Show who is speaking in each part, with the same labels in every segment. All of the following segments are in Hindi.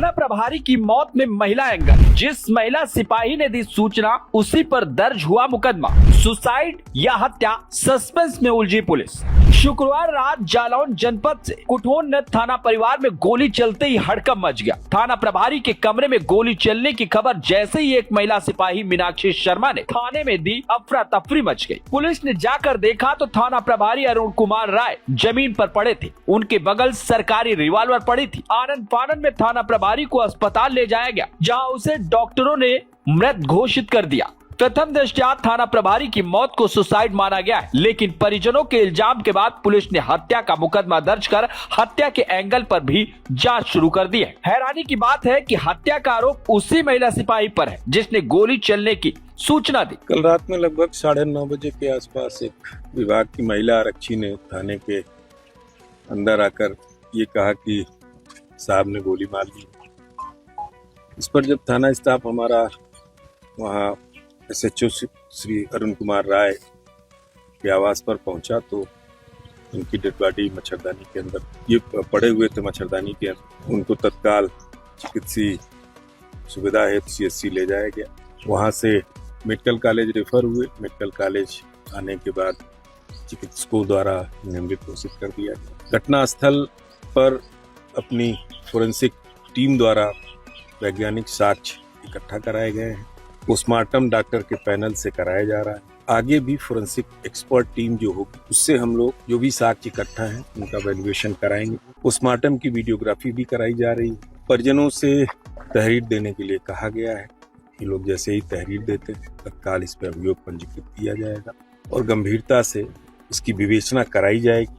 Speaker 1: थाना प्रभारी की मौत में महिला एंगल। जिस महिला सिपाही ने दी सूचना उसी पर दर्ज हुआ मुकदमा। सुसाइड या हत्या, सस्पेंस में उलझी पुलिस। शुक्रवार रात जालौन जनपद से कुठोन थाना परिवार में गोली चलते ही हड़कंप मच गया। थाना प्रभारी के कमरे में गोली चलने की खबर जैसे ही एक महिला सिपाही मीनाक्षी शर्मा ने थाने में दी, अफरा तफरी मच गई। पुलिस ने जाकर देखा तो थाना प्रभारी अरुण कुमार राय जमीन पर पड़े थे। उनके बगल सरकारी रिवॉल्वर पड़ी थी। आनंद फानन में थाना प्रभारी को अस्पताल ले जाया गया, जहां उसे डॉक्टरों ने मृत घोषित कर दिया। प्रथम दृष्टया थाना प्रभारी की मौत को सुसाइड माना गया है, लेकिन परिजनों के इल्जाम के बाद पुलिस ने हत्या का मुकदमा दर्ज कर हत्या के एंगल पर भी जांच शुरू कर दी है। हैरानी की बात है कि हत्या का आरोप उसी महिला सिपाही पर है जिसने गोली चलने की सूचना दी।
Speaker 2: कल रात में लगभग 9:30 बजे के आसपास एक विभाग की महिला आरक्षी ने थाने के अंदर आकर ये कहा कि साहब ने गोली मार दी। इस पर जब थाना स्टाफ हमारा वहाँ SHO श्री अरुण कुमार राय के आवास पर पहुंचा तो उनकी डेड बॉडी मच्छरदानी के अंदर ये पड़े हुए थे। मच्छरदानी के अंदर उनको तत्काल चिकित्सीय सुविधा हेतु CHC ले जाया गया। वहां से मेडिकल कॉलेज रेफर हुए। मेडिकल कॉलेज आने के बाद चिकित्सकों द्वारा मृत घोषित कर दिया गया। घटनास्थल पर अपनी फोरेंसिक टीम द्वारा वैज्ञानिक साक्ष्य इकट्ठा कराए गए हैं। पोस्टमार्टम डॉक्टर के पैनल से कराया जा रहा है। आगे भी फोरेंसिक एक्सपर्ट टीम जो होगी उससे हम लोग जो भी साक्ष्य इकट्ठा है उनका वैल्यूएशन कराएंगे। पोस्टमार्टम की वीडियोग्राफी भी कराई जा रही है। परिजनों से तहरीर देने के लिए कहा गया है। ये लोग जैसे ही तहरीर देते हैं तत्काल इस पर अभियोग पंजीकृत किया जाएगा और गंभीरता से इसकी विवेचना कराई जाएगी।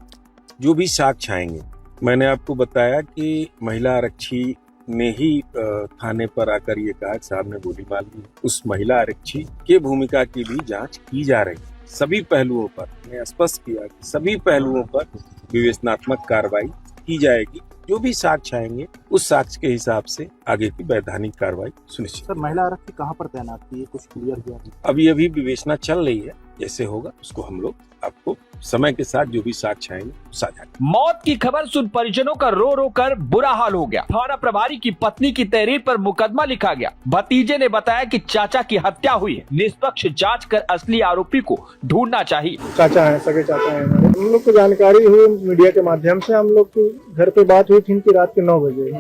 Speaker 2: जो भी साक्ष्य आएंगे, मैंने आपको बताया कि महिला आरक्षी ने ही थाने पर आकर ये कहा कि साहब ने गोली मार दी। उस महिला आरक्षी के भूमिका की भी जांच की जा रही है। सभी पहलुओं पर मैं स्पष्ट किया कि सभी पहलुओं पर विवेचनात्मक कार्रवाई की जाएगी। जो भी साक्ष्य आएंगे उस साक्ष्य के हिसाब से आगे की वैधानिक कार्रवाई सुनिश्चित।
Speaker 3: सर, महिला आरक्षी कहाँ पर तैनात थी, ये कुछ क्लियर हुआ?
Speaker 2: अभी विवेचना चल रही है। जैसे होगा उसको हम लोग आपको समय के साथ जो भी साक्ष्य आएंगे साझा।
Speaker 1: मौत की खबर सुन परिजनों का रो रो कर बुरा हाल हो गया। थाना प्रभारी की पत्नी की तहरीर पर मुकदमा लिखा गया। भतीजे ने बताया कि चाचा की हत्या हुई है, निष्पक्ष जांच कर असली आरोपी को ढूंढना चाहिए।
Speaker 3: चाचा है, सगे चाचा है। हम लोग को जानकारी हुई मीडिया के माध्यम से। हम लोग की घर पे बात हुई थी इनकी रात के 9 बजे।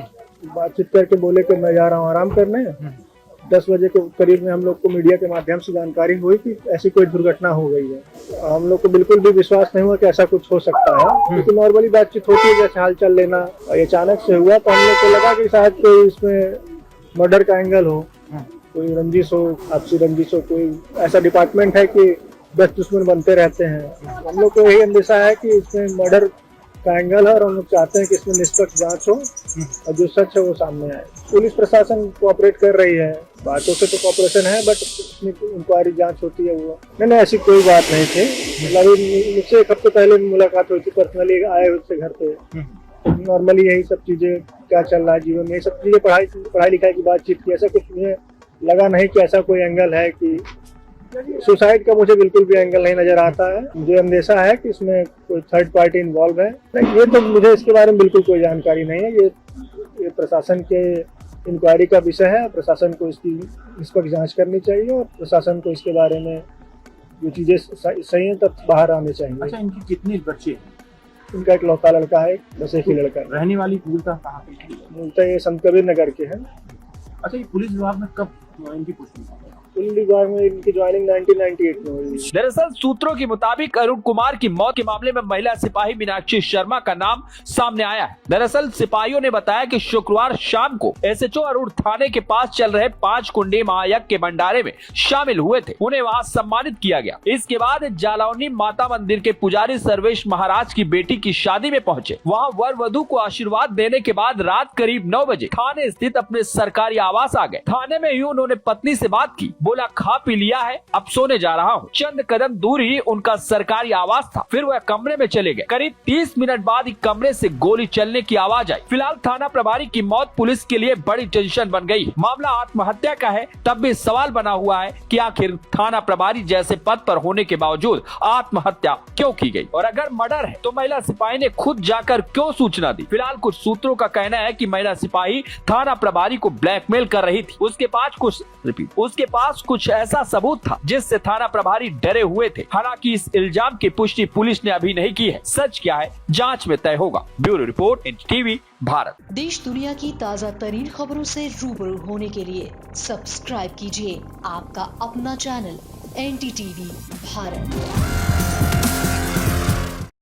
Speaker 3: बातचीत करके बोले कि मैं जा रहा हूँ आराम करने। 10 बजे के करीब में हम लोग को मीडिया के माध्यम से जानकारी हुई कि ऐसी कोई दुर्घटना हो गई है। हम लोग को बिल्कुल भी विश्वास नहीं हुआ कि ऐसा कुछ हो सकता है, क्योंकि नॉर्मली बातचीत होती है जैसे हालचाल लेना। अचानक से हुआ तो हम लोग को लगा कि शायद कोई इसमें मर्डर का एंगल हो, कोई रंजिश हो, आपसी रंजिश हो। कोई ऐसा डिपार्टमेंट है कि 10 दुश्मन बनते रहते हैं। हम लोग को यही अंदेशा है कि इसमें मर्डर का एंगल है और हम लोग चाहते हैं कि इसमें निष्पक्ष जांच हो और जो सच है वो सामने आए। पुलिस प्रशासन कोऑपरेट कर रही है, बातों से तो कोऑपरेशन है, बट इंक्वायरी जांच होती है वो। नहीं, ऐसी कोई बात नहीं थी। मतलब मुझसे एक हफ्ते पहले मुलाकात हुई थी, पर्सनली आए उससे घर पे। नॉर्मली यही सब चीजें, क्या चल रहा है जीवन में, ये सब चीजें, पढ़ाई लिखाई की बातचीत की। ऐसा कुछ मुझे लगा नहीं कि ऐसा कोई एंगल है कि सुसाइड का। मुझे बिल्कुल भी एंगल नहीं नजर आता है। मुझे अंदेशा है कि इसमें कोई थर्ड पार्टी इन्वॉल्व है। ये तो मुझे इसके बारे में बिल्कुल कोई जानकारी नहीं है। ये प्रशासन के इंक्वायरी का विषय है। प्रशासन को इसकी निष्पक्ष जांच करनी चाहिए और प्रशासन को इसके बारे में जो चीजें सही हैं तब बाहर आने चाहिए।
Speaker 4: अच्छा, इनकी कितने बच्चे हैं?
Speaker 3: इनका एक लौता लड़का है, बस एक ही लड़का है।
Speaker 4: रहने वाली मूलतः कहाँ पे?
Speaker 3: मूलतः ये संत कबीर नगर के हैं।
Speaker 4: अच्छा, ये पुलिस विभाग में कब इनकी पुष्टि?
Speaker 3: पुलिस विभाग में इनकी ज्वाइनिंग 1998 में हुई।
Speaker 1: दरअसल सूत्रों के मुताबिक अरुण कुमार की मौत के मामले में महिला सिपाही मीनाक्षी शर्मा का नाम सामने आया है। दरअसल सिपाहियों ने बताया कि शुक्रवार शाम को SHO अरुण थाने के पास चल रहे 5 कुंडी महायज्ञ के भंडारे में शामिल हुए थे। उन्हें वहां सम्मानित किया गया। इसके बाद जालौनी माता मंदिर के पुजारी सर्वेश महाराज की बेटी की शादी में पहुंचे। वहां वर वधु को आशीर्वाद देने के बाद रात करीब 9 बजे थाने स्थित अपने सरकारी आवास आ गए। थाने में ही उन्होंने पत्नी से बात की। बोला खा पी लिया है, अब सोने जा रहा हूँ। चंद कदम दूर ही उनका सरकारी आवास था। फिर वह कमरे में चले गए। करीब 30 मिनट बाद ही कमरे से गोली चलने की आवाज आई। फिलहाल थाना प्रभारी की मौत पुलिस के लिए बड़ी टेंशन बन गई। मामला आत्महत्या का है, तब भी सवाल बना हुआ है कि आखिर थाना प्रभारी जैसे पद पर होने के बावजूद आत्महत्या क्यों की गई, और अगर मर्डर है तो महिला सिपाही ने खुद जाकर क्यों सूचना दी। फिलहाल कुछ सूत्रों का कहना है कि महिला सिपाही थाना प्रभारी को ब्लैकमेल कर रही थी। उसके पास कुछ ऐसा सबूत था जिससे थाना प्रभारी डरे हुए थे। हालांकि इस इल्जाम की पुष्टि पुलिस ने अभी नहीं की है। सच क्या है जांच में तय होगा। Bureau report, NDTV Bharat.
Speaker 5: देश दुनिया की ताज़ा तरीन खबरों से रूबरू होने के लिए सब्सक्राइब कीजिए आपका अपना चैनल NDTV भारत।